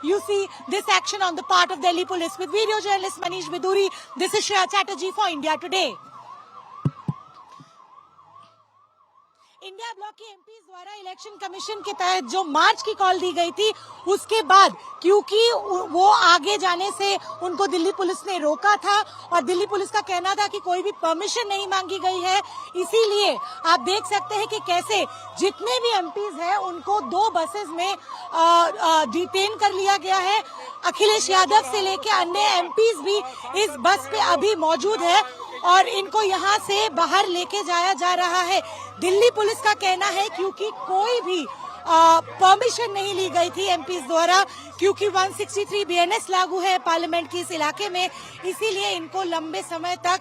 you see this action on the part of Delhi police. With video journalist Manish Biduri, this is Shreya Chatterjee for India Today. India block के MPs द्वारा election commission के तहत जो मार्च की call दी गई थी, उसके बाद क्योंकि वो आगे जाने से उनको दिल्ली पुलिस ने रोका था और दिल्ली पुलिस का कहना था कि कोई भी परमिशन नहीं मांगी गई है, इसीलिए आप देख सकते हैं कि कैसे जितने भी एमपीज हैं उनको 2 बसेस में डिटेन कर लिया गया है। अखिलेश यादव से लेकर अन्य एमपीज भी इस बस पे अभी मौजूद है और इनको यहाँ से बाहर लेके जाया जा रहा है। दिल्ली पुलिस का कहना है क्योंकि कोई भी परमिशन नहीं ली गई थी एमपीज द्वारा, क्योंकि 163 बीएनएस लागू है पार्लियामेंट की इस इलाके में, इसीलिए इनको लंबे समय तक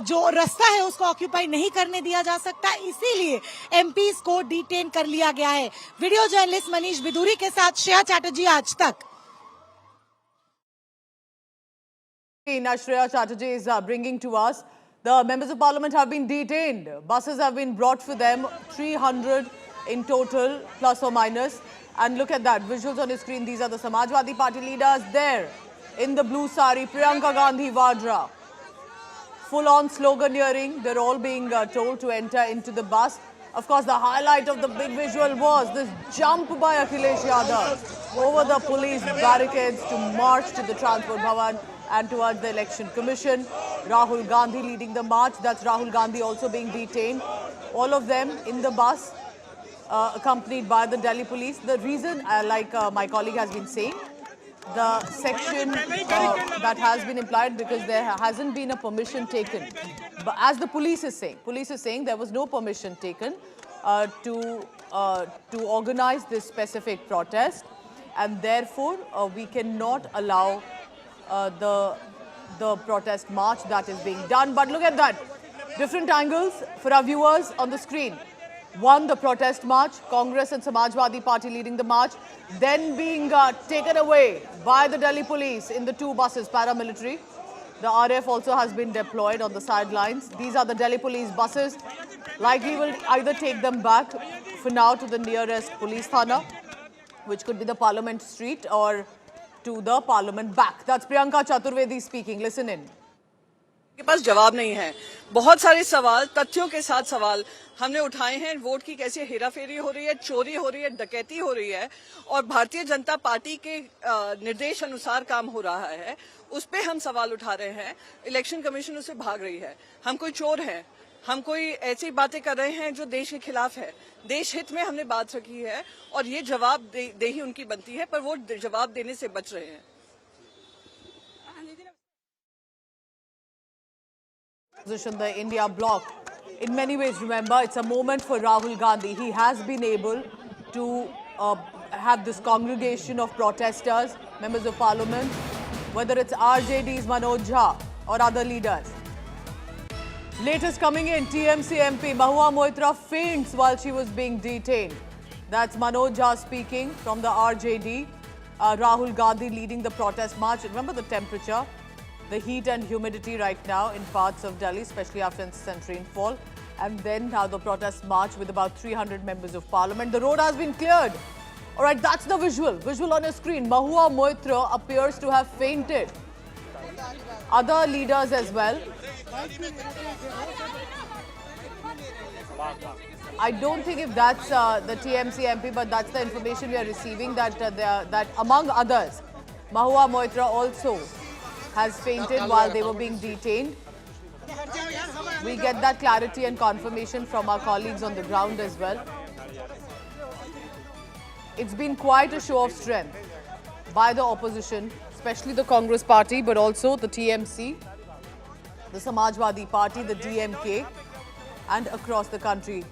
जो रास्ता है उसको ऑक्यूपाई नहीं करने दिया जा सकता, इसीलिए एमपीज को डिटेन कर लिया गया है। वीडियो जर्नलिस्ट मनीष बिदूरी के साथ श्रेया चैटर्जी, आज तक। Shreya Chatterjee is bringing to us. The members of parliament have been detained. Buses have been brought for them, 300 in total, plus or minus. And look at that, visuals on your screen. These are the Samajwadi Party leaders there in the blue sari, Priyanka Gandhi Vadra. Full-on sloganeering. They're all being told to enter into the bus. Of course, the highlight of the big visual was this jump by Akhilesh Yadav over the police barricades to march to the Transport Bhavan and towards the Election Commission. Rahul Gandhi leading the march. That's Rahul Gandhi also being detained. All of them in the bus, accompanied by the Delhi police. The reason, like my colleague has been saying, the section that has been implied because there hasn't been a permission taken. But as the police is saying there was no permission taken to organize this specific protest, and therefore we cannot allow the protest march that is being done. But look at that, different angles for our viewers on the screen. One, the protest march, Congress and Samajwadi Party leading the march, then being taken away by the Delhi police in the 2 buses, paramilitary. The RF also has been deployed on the sidelines. These are the Delhi police buses. Likely will either take them back for now to the nearest police thana, which could be the Parliament Street, or to the Parliament back. That's Priyanka Chaturvedi speaking. Listen in. के पास जवाब नहीं है। बहुत सारे सवाल, तथ्यों के साथ सवाल हमने उठाए हैं। वोट की कैसे हेराफेरी हो रही है, चोरी हो रही है, डकैती हो रही है और भारतीय जनता पार्टी के निर्देश अनुसार काम हो रहा है, उस पे हम सवाल उठा रहे हैं। इलेक्शन कमीशन उससे भाग रही है। हम कोई चोर हैं, हम कोई ऐसी बातें कर रहे हैं जो देश के खिलाफ है। देश हित में हमने बात रखी है और ये जवाब दे ही उनकी बनती है, पर वो जवाब देने से बच रहे हैं। The India bloc. In many ways, remember, it's a moment for Rahul Gandhi. He has been able to have this congregation of protesters, members of parliament, whether it's RJD's Manoj Jha or other leaders. Latest coming in, TMC MP Mahua Moitra faints while she was being detained. That's Manoj Jha speaking from the RJD. Rahul Gandhi leading the protest march. Remember the temperature? The heat and humidity right now in parts of Delhi, especially after incessant rainfall. And then now the protest march with about 300 members of parliament. The road has been cleared. All right, that's the visual. Visual on your screen. Mahua Moitra appears to have fainted. Other leaders as well. I don't think if that's the TMC MP, but that's the information we are receiving, that that among others, Mahua Moitra also has fainted while they were being detained. We get that clarity and confirmation from our colleagues on the ground as well. It's been quite a show of strength by the opposition, especially the Congress party, but also the TMC, the Samajwadi Party, the DMK, and across the country.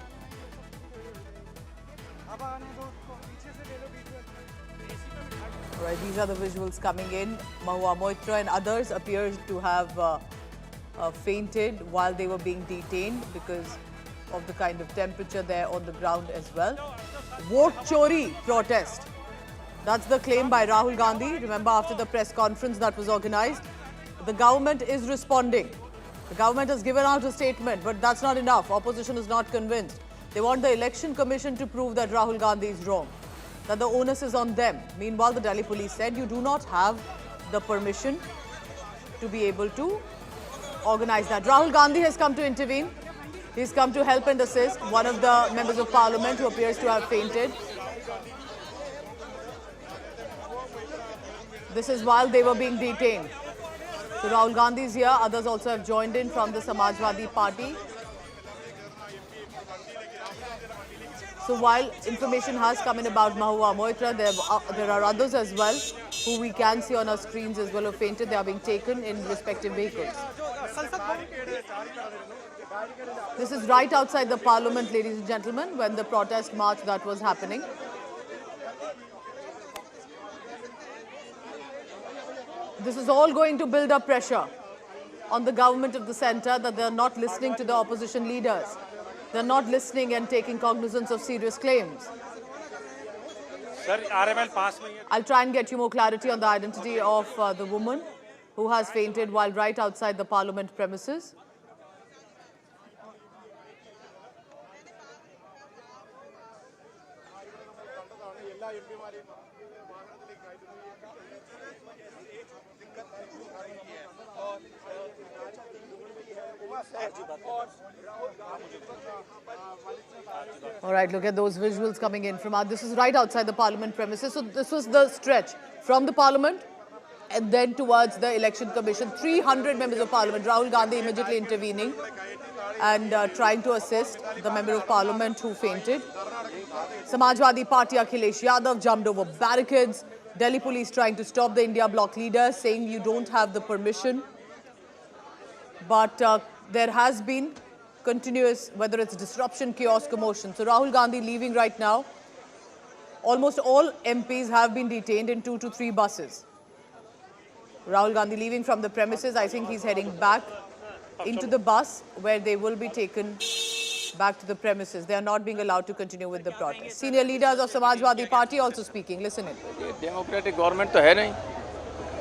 Right, these are the visuals coming in. Mahua Moitra and others appear to have fainted while they were being detained because of the kind of temperature there on the ground as well. Vote Chori protest. That's the claim by Rahul Gandhi. Remember, after the press conference that was organized, the government is responding. The government has given out a statement, but that's not enough. Opposition is not convinced. They want the Election Commission to prove that Rahul Gandhi is wrong. that the onus is on them. Meanwhile, the Delhi police said you do not have the permission to be able to organize that. Rahul Gandhi has come to intervene. He's come to help and assist one of the members of parliament who appears to have fainted. This is while they were being detained. So Rahul Gandhi is here. Others also have joined in from the Samajwadi Party. So while information has come in about Mahua Moitra, there are others as well who we can see on our screens as well who fainted. They are being taken in respective vehicles. This is right outside the parliament, ladies and gentlemen, when the protest march that was happening. This is all going to build up pressure on the government of the centre that they are not listening to the opposition leaders. They're not listening and taking cognizance of serious claims. I'll try and get you more clarity on the identity of the woman who has fainted while right outside the parliament premises. All right, look at those visuals coming in from this is right outside the parliament premises. So this was the stretch from the parliament and then towards the election commission. 300 members of parliament, Rahul Gandhi immediately intervening and trying to assist the member of parliament who fainted. Samajwadi Party Akhilesh Yadav jumped over barricades. Delhi police trying to stop the India bloc leader, saying you don't have the permission. But there has been continuous, whether it's disruption, chaos, commotion. So Rahul Gandhi leaving right now. Almost all MPs have been detained in 2 to 3 buses. Rahul Gandhi leaving from the premises. I think he's heading back into the bus where they will be taken back to the premises. They are not being allowed to continue with the protest. Senior leaders of Samajwadi Party also speaking. Listen in. Democratic government तो है नहीं,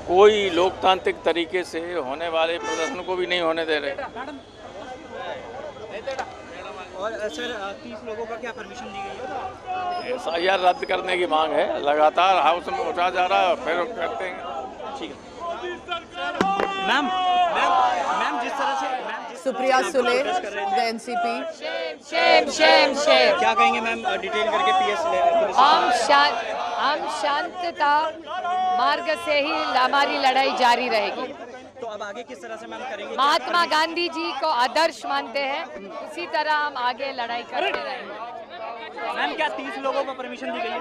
कोई लोकतांत्रिक तरीके से होने वाले प्रदर्शन को भी नहीं होने दे रहे। और सर 30 लोगों का क्या परमिशन दी गई है? एफआईआर रद्द करने की मांग है, लगातार हाउस में उठा जा रहा है, फिर करते हैं। ठीक है मैम जिस तरह से Supriya Sule, the NCP. Shame क्या कहेंगे मैम डिटेन करके पीएस हम शांतता मार्ग से ही हमारी लड़ाई जारी रहेगी। तो अब आगे किस तरह से मैम करेंगे? महात्मा गांधी जी को आदर्श मानते हैं, उसी तरह हम आगे लड़ाई करते रहेंगे। मैम क्या 30 लोगों को परमिशन दी गई है?